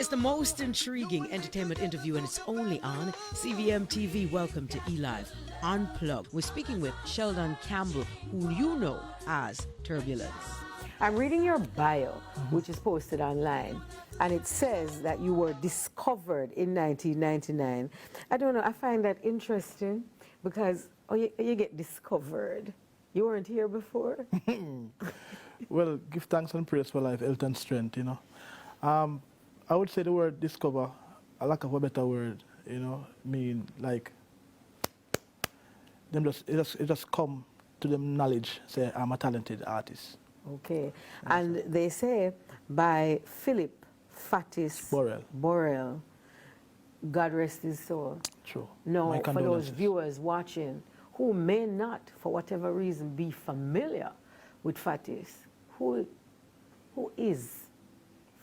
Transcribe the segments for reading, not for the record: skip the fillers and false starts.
It's the most intriguing entertainment interview, and it's only on CVM TV. Welcome to eLive Unplugged. We're speaking with Sheldon Campbell, who you know as Turbulence. I'm reading your bio, which is posted online, and it says that you were discovered in 1999. I don't know, I find that interesting because you get discovered. You weren't here before? Well, give thanks and praise for life, health and strength, you know. I would say the word discover, a lack of a better word, you know, mean like, it just come to them knowledge, say I'm a talented artist. Okay, and they say by Philip Fatis Borrell, God rest his soul. True. Now, for those viewers watching who may not, for whatever reason, be familiar with Fatis, who is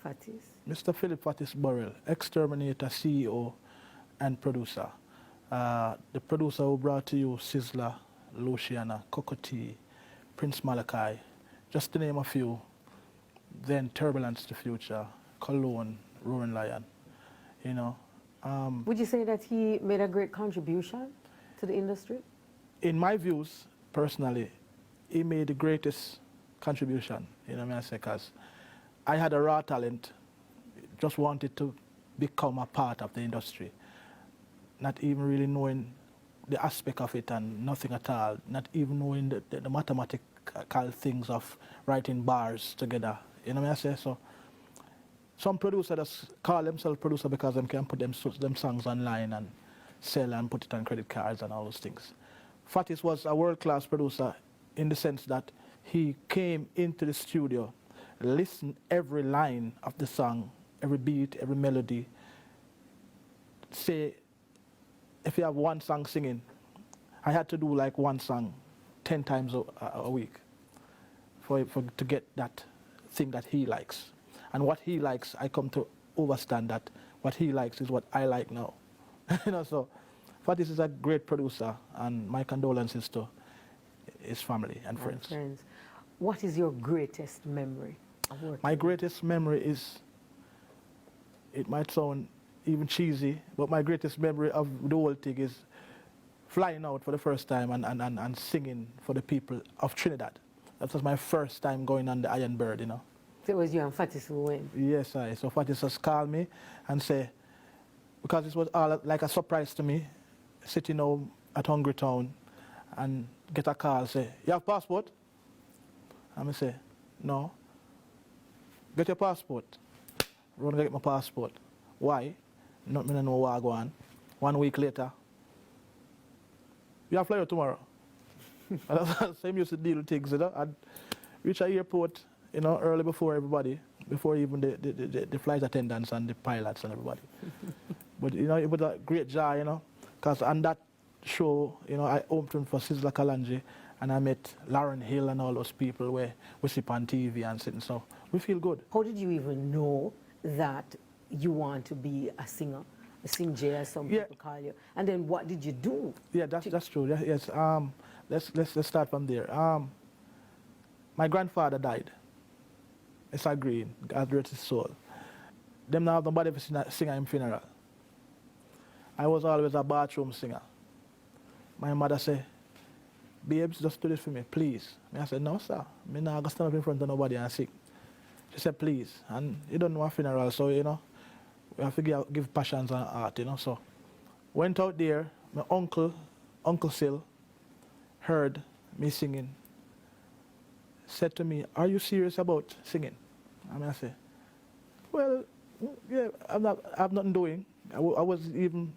Fatis? Mr. Philip Fatis Borrell, Exterminator, CEO and producer. The producer who brought to you Sizzler, Luciana, Cocotti, Prince Malachi, just to name a few. Then Turbulence, The Future, Cologne, Roaring Lion, you know. Would you say that he made a great contribution to the industry? In my views, personally, he made the greatest contribution, you know what I say, because I had a raw talent, just wanted to become a part of the industry, not even really knowing the aspect of it and nothing at all, not even knowing the mathematical things of writing bars together, you know what I say? So some producers just call themselves producer because they can put them songs online and sell and put it on credit cards and all those things. Fatis was a world-class producer in the sense that he came into the studio, listened every line of the song, every beat, every melody. Say, if you have one song singing, I had to do like one song 10 times a week to get that thing that he likes. And what he likes, I come to understand that what he likes is what I like now. You know, so Fatis is a great producer, and my condolences to his family and friends. What is your greatest memory of working? My greatest memory is, it might sound even cheesy, but my greatest memory of the whole thing is flying out for the first time and singing for the people of Trinidad. That was my first time going on the Iron Bird, you know. So it was you and Fatis who went? Yes, so Fatis just called me and say, because it was all like a surprise to me, sitting home at Hungry Town and get a call, say, you have passport? And I say, no. Get your passport. Run and get my passport. Why? Not me know where I go on. 1 week later, you have fly out tomorrow. Same used to deal with things, you know. I'd reach the airport, you know, early before everybody, before even the flight attendants and the pilots and everybody. But, you know, it was a great joy, you know, because on that show, you know, I opened for Sizzler Kalanji, and I met Lauren Hill and all those people where we sit on TV and sitting, so we feel good. How did you even know that you want to be a singer, a sing-jay as some people call you? And then what did you do? Yeah, that's true. Yes. Let's start from there. My grandfather died. It's a green, God rest his soul. Them now have nobody to sing at his funeral. I was always a bathroom singer. My mother said, babes, just do this for me, please. I said, no, sir. I'm not going to stand up in front of nobody and sing. She said, please. And you don't know a funeral, so, you know, we have to give passions and art, you know. So went out there. My Uncle Sil, heard me singing, said to me, are you serious about singing? And I said, well, yeah, I've nothing doing. I was even,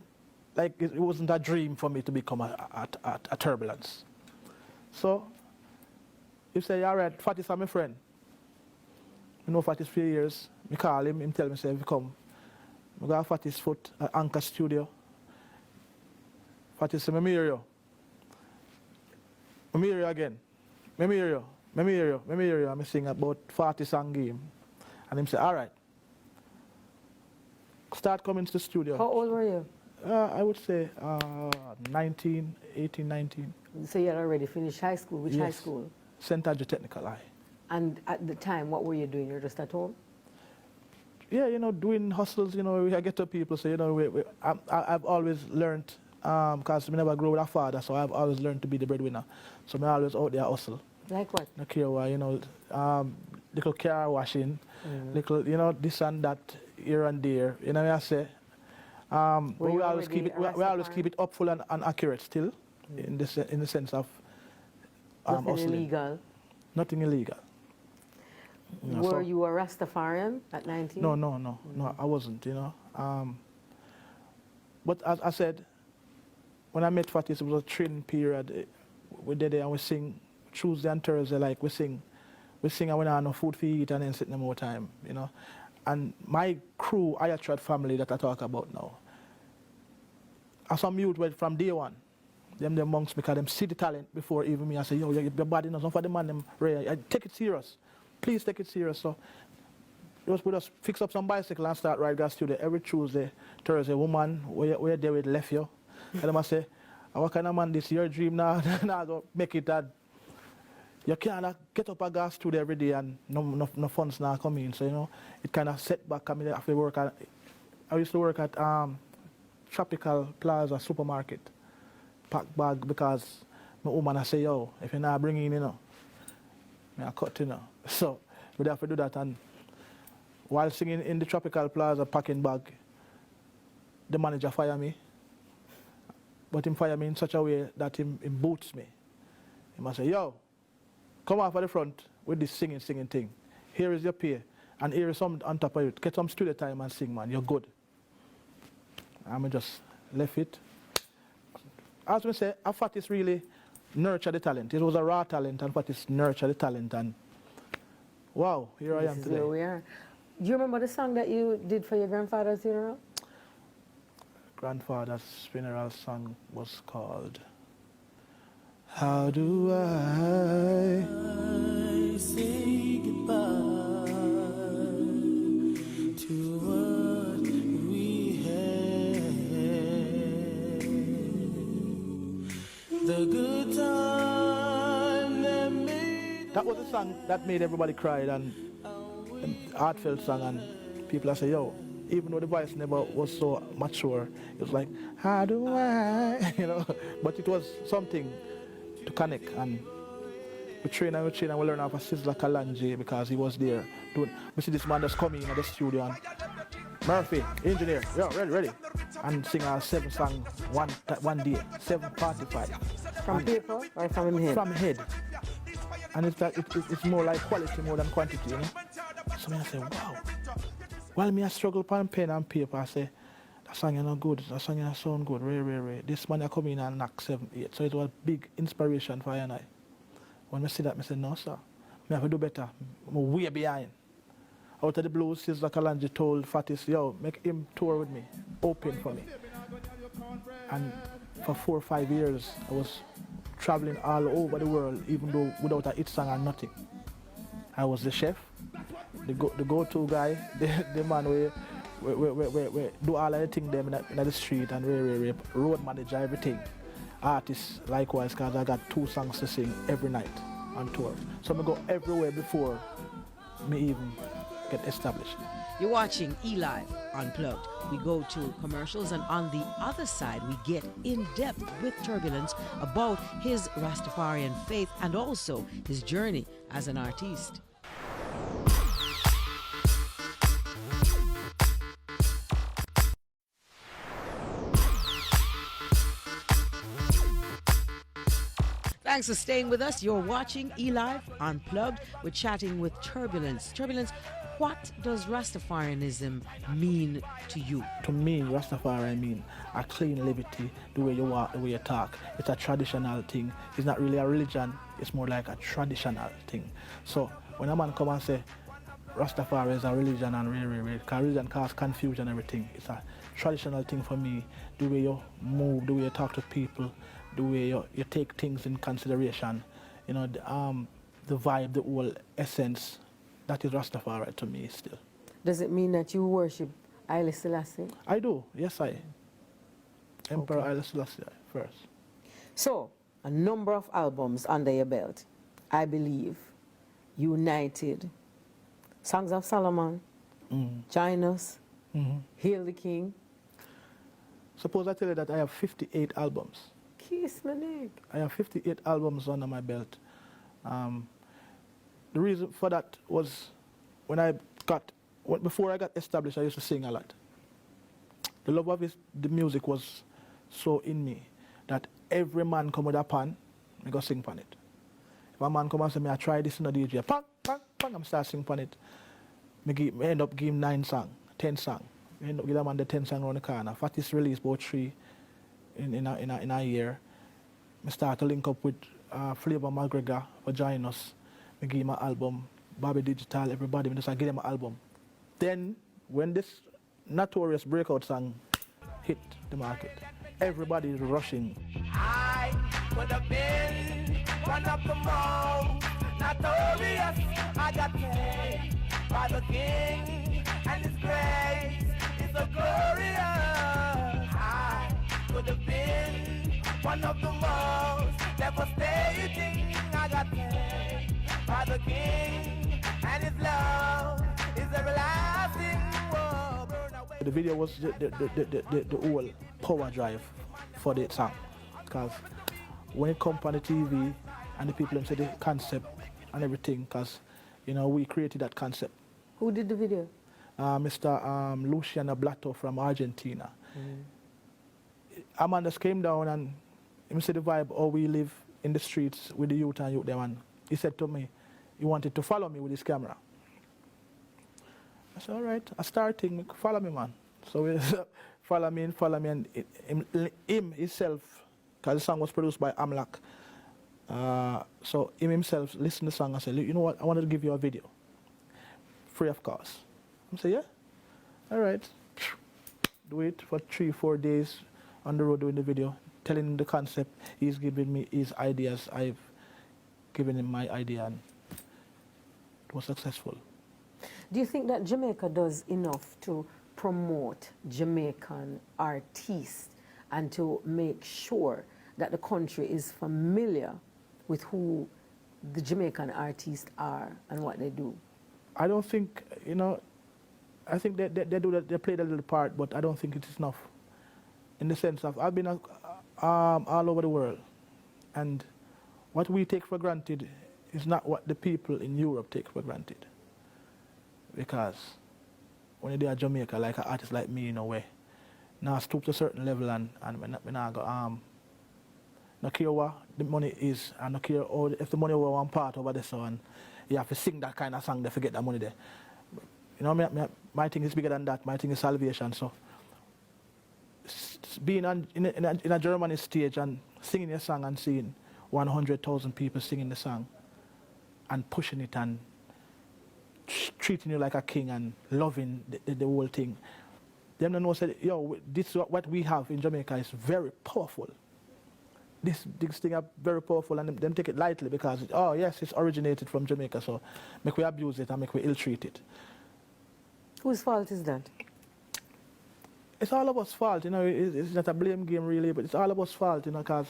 like, it wasn't a dream for me to become a Turbulence. So he said, all right, Fatis is my friend. I know Fatis for years. I call him tell me, say, if you come, I got Fatis foot at Anchor Studio. Fatis said, let me hear you. Let me hear you again. Let me hear you. Let me hear you. Let me hear you. I sing about 40 song game. And him say, all right. Start coming to the studio. How old were you? I would say 18, 19. So you had already finished high school? Which high school? St. Andrew Technical High. And at the time, what were you doing? You were just at home? Yeah, doing hustles, I get to people, so, I've always learned, because we never grew with a father, so I've always learned to be the breadwinner. So I'm always out there hustle. Like what? No care what, little car washing, little, this and that, here and there. You know what I say? But we always keep it upful and accurate still, in the sense of Nothing hustling. illegal. Nothing illegal. Were you a Rastafarian at 19? No, I wasn't, But as I said, when I met Fatis, it was a training period. We did it and we sing Tuesday and Thursday, like we sing and we don't have no food to eat and then sit no more time, And my crew, Ayatrad family that I talk about now, are some youth from day one. Them amongst me, because them see the talent before even me. I say, yo, your body knows, not for the man, them rare. I take it serious. Please take it serious. So we just fix up some bicycle and start ride gas studio every Tuesday, Thursday. Woman, where there with left you. And them I say, what kind of man this? Your dream now? Now go make it that you can't get up a gas studio every day and no funds now come in. So it kind of set back. I mean, after work I used to work at Tropical Plaza supermarket, pack bag, because my woman I say, yo, if you're not bringing in, I cut, So we have to do that. And while singing in the Tropical Plaza packing bag, the manager fired me. But him fire me in such a way that him boots me. He must say, yo, come off at the front with this singing thing. Here is your pay, and here is some on top of it. Get some studio time and sing, man. You're good. I just left it. As we say, Fatis really nurtured the talent. It was a raw talent, and Fatis nurtured the talent. And wow, here I am today. Where we are. Do you remember the song that you did for your grandfather's funeral? Grandfather's funeral song was called How Do I Say Goodbye to What We Had, the good time that made. That was the song that made everybody cry, and heartfelt song, and people say, yo, even though the voice never was so mature, it was like, how do I, but it was something to connect. And we train and we learn off of Sizzla Kalanje, because he was there doing. We see this man just coming in at the studio and Murphy, engineer, yo, ready, and sing our 7 songs one day, 7:45. From paper or from him head? From head. And it's more like quality more than quantity, So I say, wow. While me I struggle on pen and paper, I say, that song is not good, that song is sound good, Ray. This man I come in and knock 7, 8. So it was big inspiration for you and I. When I see that, I say, no sir, I have to do better. I'm way behind. Out of the blue, Sizzla Kalanje told Fatis, yo, make him tour with me, open for me. And for 4 or 5 years, I was traveling all over the world, even though without a hit song or nothing. I was the chef, the go-to guy, the man we do all of the things them in the street, and road manager, everything. Artists likewise, because I got 2 songs to sing every night on tour. So I go everywhere before me even get established. You're watching eLive Unplugged. We go to commercials, and on the other side, we get in depth with Turbulence about his Rastafarian faith and also his journey as an artiste. Thanks for staying with us. You're watching eLive Unplugged. We're chatting with Turbulence. Turbulence, what does Rastafarianism mean to you? To me, Rastafari mean a clean liberty, the way you walk, the way you talk. It's a traditional thing. It's not really a religion. It's more like a traditional thing. So when a man come and say Rastafari is a religion, and because religion causes confusion and everything, it's a traditional thing for me. The way you move, the way you talk to people, the way you take things in consideration, the vibe, the whole essence, that is Rastafari to me still. Does it mean that you worship Haile Selassie? I do, yes I. Emperor Haile Selassie first. So, a number of albums under your belt. I Believe, United, Songs of Solomon, Join Us, Hail the King. Suppose I tell you that I have 58 albums. Kiss my neck. I have 58 albums under my belt. The reason for that was before I got established, I used to sing a lot. The love of the music was so in me that every man come with a pan, I go sing pan it. If a man come and say me, I try this in the DJ, pang, pang, pang, I'm start sing pan it. I end up giving 9 songs, 10 songs. I end up giving a man the 10 songs around the corner. Fattest release about 3 in a year. I start to link up with Flavor McGregor for Join Us. I give him an album, Bobby Digital, everybody, I just give them an album. Then, when this Notorious breakout song hit the market, everybody is rushing. I could have been one of the most notorious. I got paid by the King, and His grace is so glorious. I could have been one of the most devastating. I got paid by the King, and His love is everlasting. Whoa, burn away. The video was the whole power drive for the song, because when it comes on the TV and the people say the concept and everything, because we created that concept. Who did the video? Mr. Luciano Blato from Argentina. Amanda came down and he said the vibe, how we live in the streets with the youth and youth them, and he said to me, he wanted to follow me with his camera. I said, all right, I started, follow me, man. So we follow me, and him himself, because the song was produced by Amlak. So him himself listened to the song and said, you know what, I wanted to give you a video, free of cost. I said, yeah, all right. Do it for 3-4 days on the road doing the video, telling him the concept. He's giving me his ideas, I've given him my idea, and it was successful. Do you think that Jamaica does enough to promote Jamaican artists and to make sure that the country is familiar with who the Jamaican artists are and what they do? I don't think, I think they do that, they played a little part, but I don't think it is enough. In the sense of, I've been all over the world, and what we take for granted is not what the people in Europe take for granted. Because when you do a Jamaica, like an artist like me, in a way, now stoop to a certain level and I now go, no care what the money is, and no care if the money were one part over there, so and you have to sing that kind of song to forget that money there. My thing is bigger than that. My thing is salvation. So being in a Germany stage and singing a song and seeing 100,000 people singing the song and pushing it and treating you like a king and loving the whole thing. Them don't know, say, yo, this what we have in Jamaica is very powerful. This thing are very powerful, and them take it lightly because, oh yes, it's originated from Jamaica, so make we abuse it and make we ill-treat it. Whose fault is that? It's all of us fault, it's not a blame game really, but it's all of us fault, because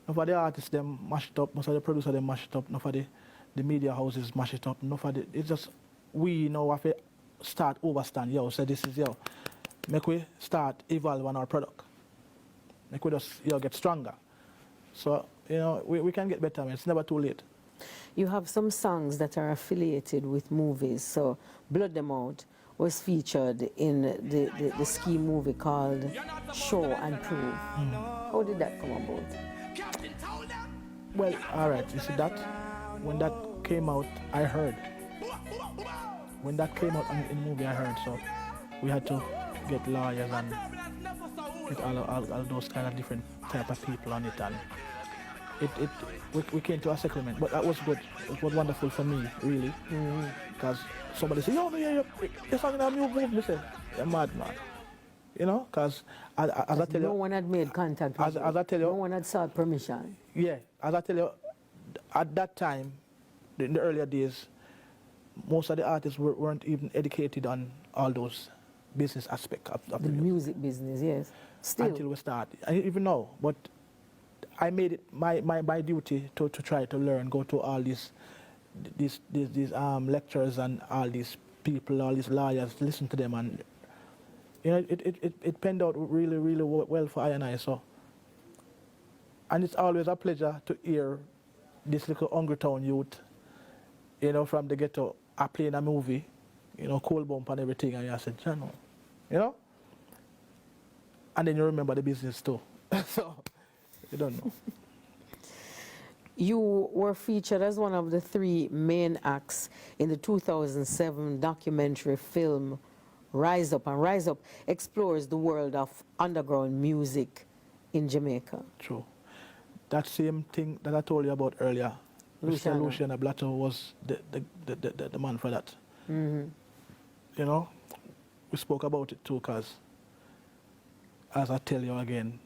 enough of the artists them mash it up, most of the producers them mash it up, enough of the media houses mash it up, enough of it's just we have to start overstand, so this is, make we start evolve on our product. Make we just, get stronger. So, we can get better, man. It's never too late. You have some songs that are affiliated with movies, so Blood Them Out was featured in the ski movie called Show and Prove. How did that come about? Well, all right, you see that? When that came out, I heard. When that came out in the movie, I heard, so we had to get lawyers and get all those kind of different type of people on it, and we came to a settlement, but that was good. It was wonderful for me, really, because somebody said, yo, you're singing a new movie. I said, you're mad, man. Because as I tell you, no one had made contact with you. As I tell you, no one had sought permission. Yeah, as I tell you, at that time, in the earlier days, most of the artists weren't even educated on all those business aspects of the music business, yes. Still. Until we start. I didn't even know, but I made it my duty to try to learn, go to all these lectures and all these people, all these lawyers, listen to them, and you know, it panned out really, really well for I and I. So, and it's always a pleasure to hear this little hungry town youth, you know, from the ghetto, are playing a movie, you know, cold bump and everything, and you said, you know, and then you remember the business too. So, you don't know. You were featured as one of the 3 main acts in the 2007 documentary film Rise Up, and Rise Up explores the world of underground music in Jamaica. True. That same thing that I told you about earlier, Mr. Luciano Blatter was the man for that. Mm-hmm. You know, we spoke about it too, because as I tell you again,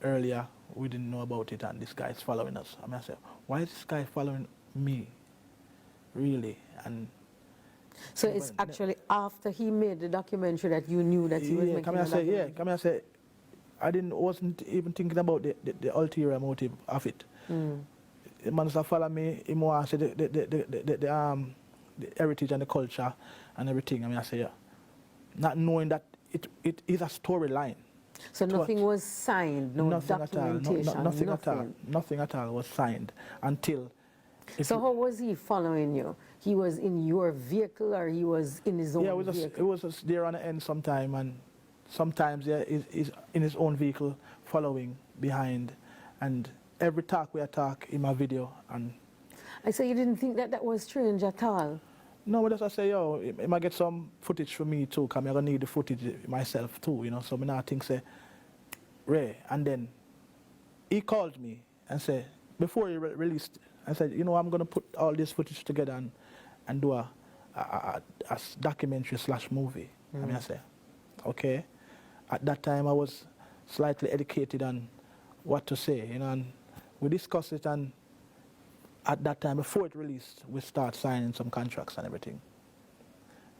earlier, we didn't know about it, and this guy is following us. I mean, I said, why is this guy following me, really? And so it's actually after he made the documentary that you knew that he was making a documentary? Come here, say, wasn't even thinking about the ulterior motive of it. Mm. The man that follow me, he more say the heritage and the culture and everything. I mean, I say, yeah, not knowing that it is a storyline. So nothing was signed, no documentation, nothing at all was signed until. So how was he following you? He was in your vehicle, or he was in his own vehicle? Yeah, he was just there on the end sometime, and sometimes he's in his own vehicle following behind, and every talk we talk in my video. And so you didn't think that was strange at all? No, but as I say, he might get some footage for me too, because I'm going to need the footage myself too, you know, so I not think, say, Ray. And then he called me and said, before he released, I said, you know, I'm going to put all this footage together and do a documentary / movie. I mean, I said, okay. At that time, I was slightly educated on what to say, you know, and we discussed it, and at that time, before it released, we start signing some contracts and everything.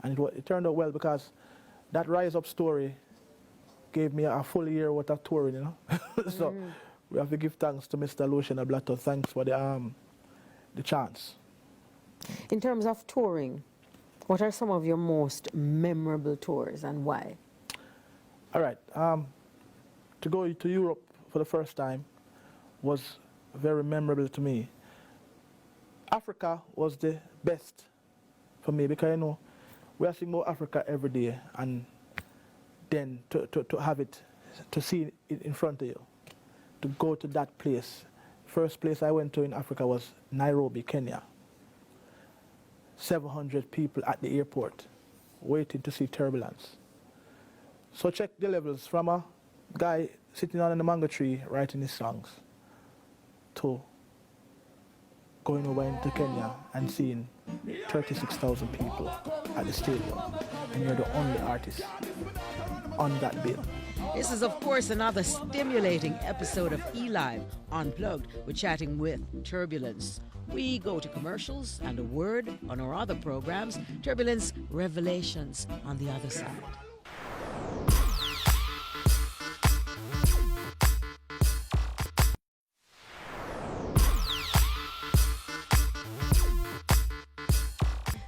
And it turned out well, because that Rise Up story gave me a full year worth of touring, you know. So we have to give thanks to Mr. Luciano Blatter. Thanks for the chance. In terms of touring, what are some of your most memorable tours, and why? All right. To go to Europe for the first time was very memorable to me. Africa was the best for me, because, you know, we are seeing more Africa every day, and then to have it, to see it in front of you, to go to that place. First place I went to in Africa was Nairobi, Kenya. 700 people at the airport waiting to see Turbulence. So check the levels from a guy sitting on the mango tree writing his songs to going over into Kenya and seeing 36,000 people at the stadium, and you're the only artist on that bill. This is, of course, another stimulating episode of eLive Unplugged. We're chatting with Turbulence. We go to commercials and a word on our other programs. Turbulence Revelations on the other side.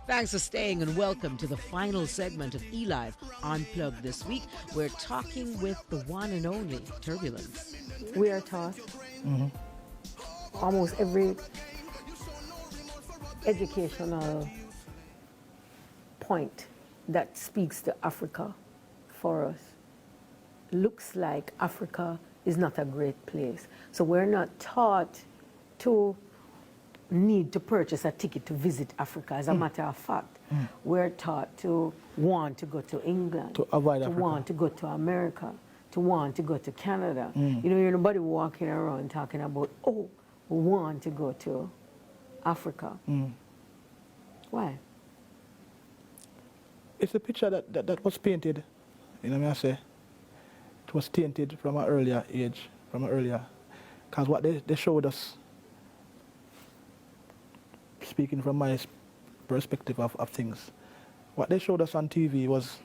Thanks for staying, and welcome to the final segment of eLive Unplugged this week. We're talking with the one and only Turbulence. We are taught almost every educational point that speaks to Africa for us looks like Africa is not a great place. So we're not taught to need to purchase a ticket to visit Africa. As a matter of fact, we're taught to want to go to England, to avoid Africa, want to go to America, to want to go to Canada. You know, you're nobody walking around talking about, oh, we want to go to Africa. Why? It's a picture that was painted, you know what I say? It was tainted from an earlier age, because what they showed us, speaking from my perspective of things, what they showed us on TV was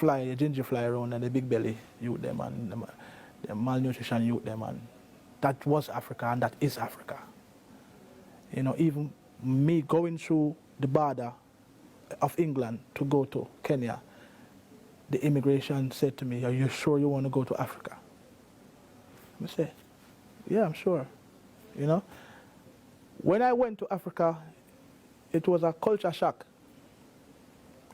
a ginger fly around, and the big belly youth them, and the malnutrition youth them, and that was Africa, and that is Africa. You know, even me going through the border of England to go to Kenya, the immigration said to me, "Are you sure you want to go to Africa?" I say, "Yeah, I'm sure." You know, when I went to Africa, it was a culture shock.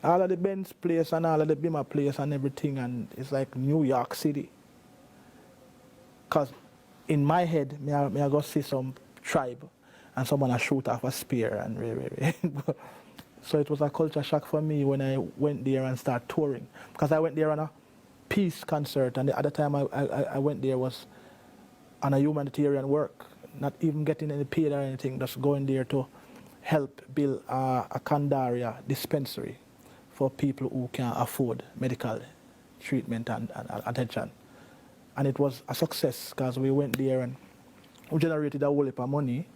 All of the Benz place and all of the Bima place and everything, and it's like New York City. Because in my head, I go see some tribe and someone shoot off a spear and so it was a culture shock for me when I went there and started touring. Because I went there on a peace concert, and the other time I went there was on a humanitarian work, not even getting any paid or anything, just going there to help build a Kandaria dispensary for people who can't afford medical treatment and attention. And it was a success because we went there and we generated a whole heap of money.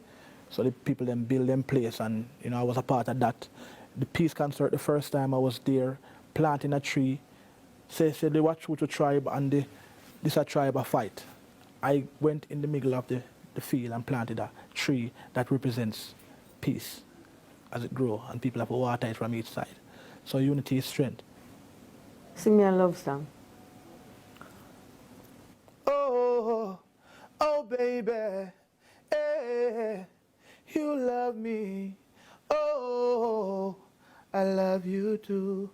So the people then build them place, and you know I was a part of that. The peace concert, the first time I was there, planting a tree. Say they watch who to tribe and this a tribe a fight. I went in the middle of the field and planted a tree that represents peace as it grows, and people have to water it from each side. So unity is strength. Sing me a love song. Oh, oh baby, hey, you love me. Oh, I love you too.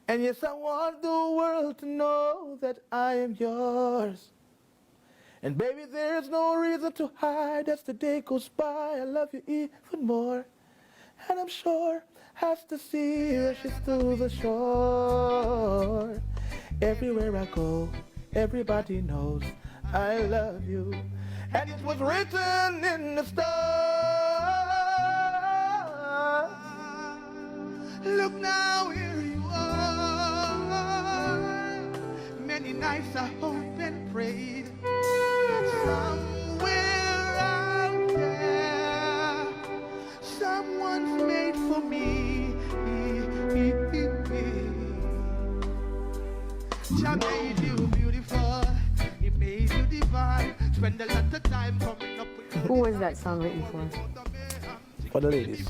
And yes, I want the world to know that I am yours. And baby, there's no reason to hide as the day goes by. I love you even more. And I'm sure as the sea rushes to the shore, everywhere I go, everybody knows I love you. And it was written in the stars. Look now, here you are. Many nights I hope and prayed. Somewhere out there, someone's made for me. Jah made you beautiful, He made you divine. Spend a lot of time coming up with. Who was that song written for? For the ladies.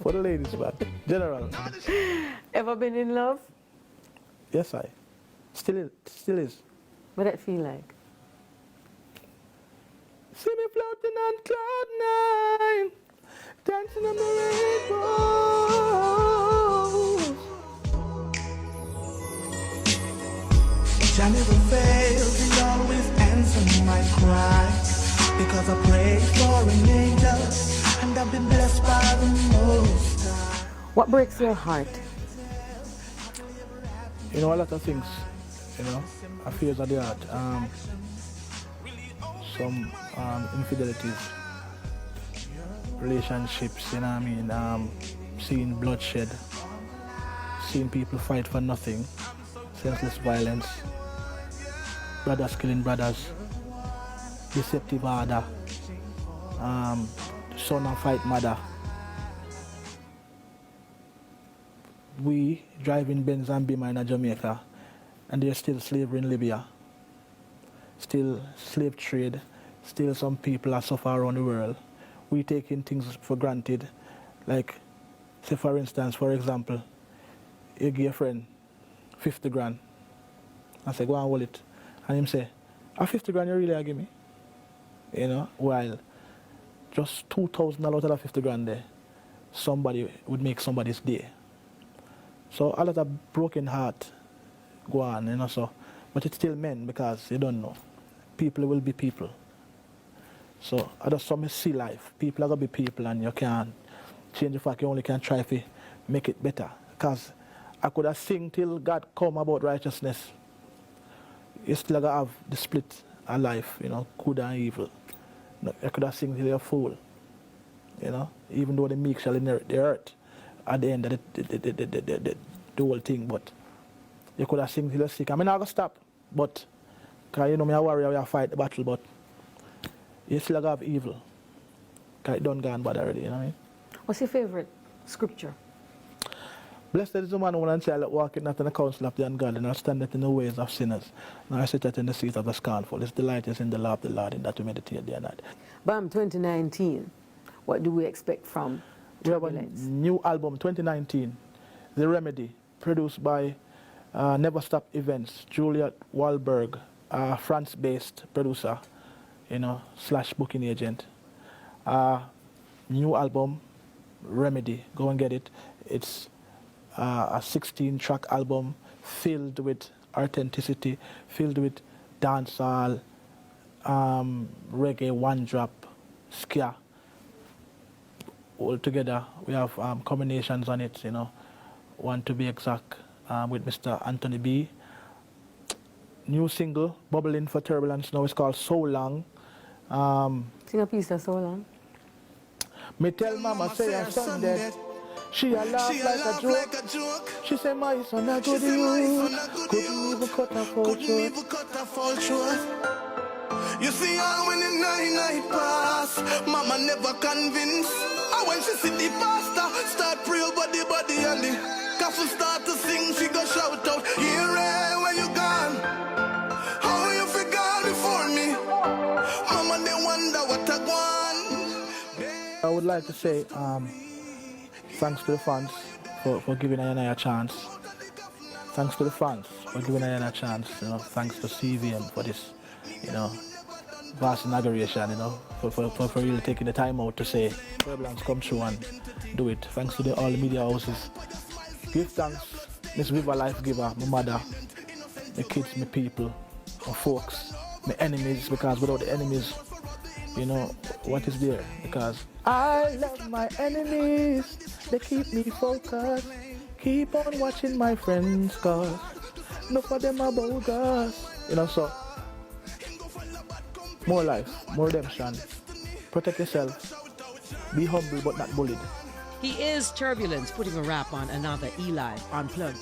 For the ladies, but general. Ever been in love? Yes, I. Still is. What that feel like? See me floating on cloud nine, dancing on the rainbow. Jah never fails, He always answers my cry. Because I prayed for an angel, and I've been blessed by the Most High. What breaks your heart? You know, a lot of things, you know, affairs of the heart. Some infidelities, relationships, you know what I mean, seeing bloodshed, seeing people fight for nothing, senseless violence, brothers killing brothers, deceptive order, son and fight mother. We driving Benz and Beamer in Jamaica, and there's still slavery in Libya, still slave trade, still some people are suffering around the world. We taking things for granted, like, say for instance, for example, you give a friend 50 grand, I say, go and hold it, and him say, a 50 grand you really give me? You know, while just $2,000 out of that 50 grand there, somebody would make somebody's day. So a lot of broken heart go on, you know, so, but it's still men because you don't know. People will be people. So I just saw me see life. People are going to be people, and you can't change the fact you only can try to make it better. Because I could have sing till God come about righteousness. You still got to have the split of life, you know, good and evil. I could have sing till you're a fool, you know, even though the meek shall inherit the earth at the end of the whole thing, but you could have sing till you're sick. I mean, I'm going to stop, but, because you know, I worry I fight the battle, but you still have evil. Because it done gone bad already, you know what I mean? What's your favorite scripture? Blessed is the man who and child that walketh not in the counsel of the ungodly, nor standeth in the ways of sinners, nor sitteth in the seat of the scornful. His delight is in the law of the Lord, in that we meditate day and night. BAM 2019, what do we expect from We have a Turbulence? new album, 2019, The Remedy, produced by Never Stop Events, Juliet Wahlberg, France-based producer, slash booking agent. New album, Remedy, go and get it. It's a 16-track album filled with authenticity, filled with dancehall, reggae, one drop, ska. All together, we have combinations on it, one to be exact, with Mr. Anthony B. New single, bubbling for Turbulence, now it's called So Long. Sing a piece of So Long. Me tell mama say her son dead. She a laugh like a joke. She say my son a good youth. Couldn't even cut her full short. You see her when the night pass, mama never convinced. And when she see the pastor start pray over the body and the castle start to sing, she go shout out, here when you gone, how you forgot before me. Mama they wonder what I want. I would like to say thanks to the fans for giving I a chance. Thanks to the fans for giving I a chance. Thanks to CVM for this, vast inauguration. For really taking the time out to say Turbulence come through and do it. Thanks to all the media houses. Give thanks, Miss River Life Giver, my mother, my kids, my people, my folks, my enemies. Because without the enemies, what is there? Because I love my enemies, they keep me focused. Keep on watching my friends, cause enough of them are bogus. So more life, more redemption. Protect yourself. Be humble but not bullied. He is Turbulence, putting a wrap on another Eli Unplugged.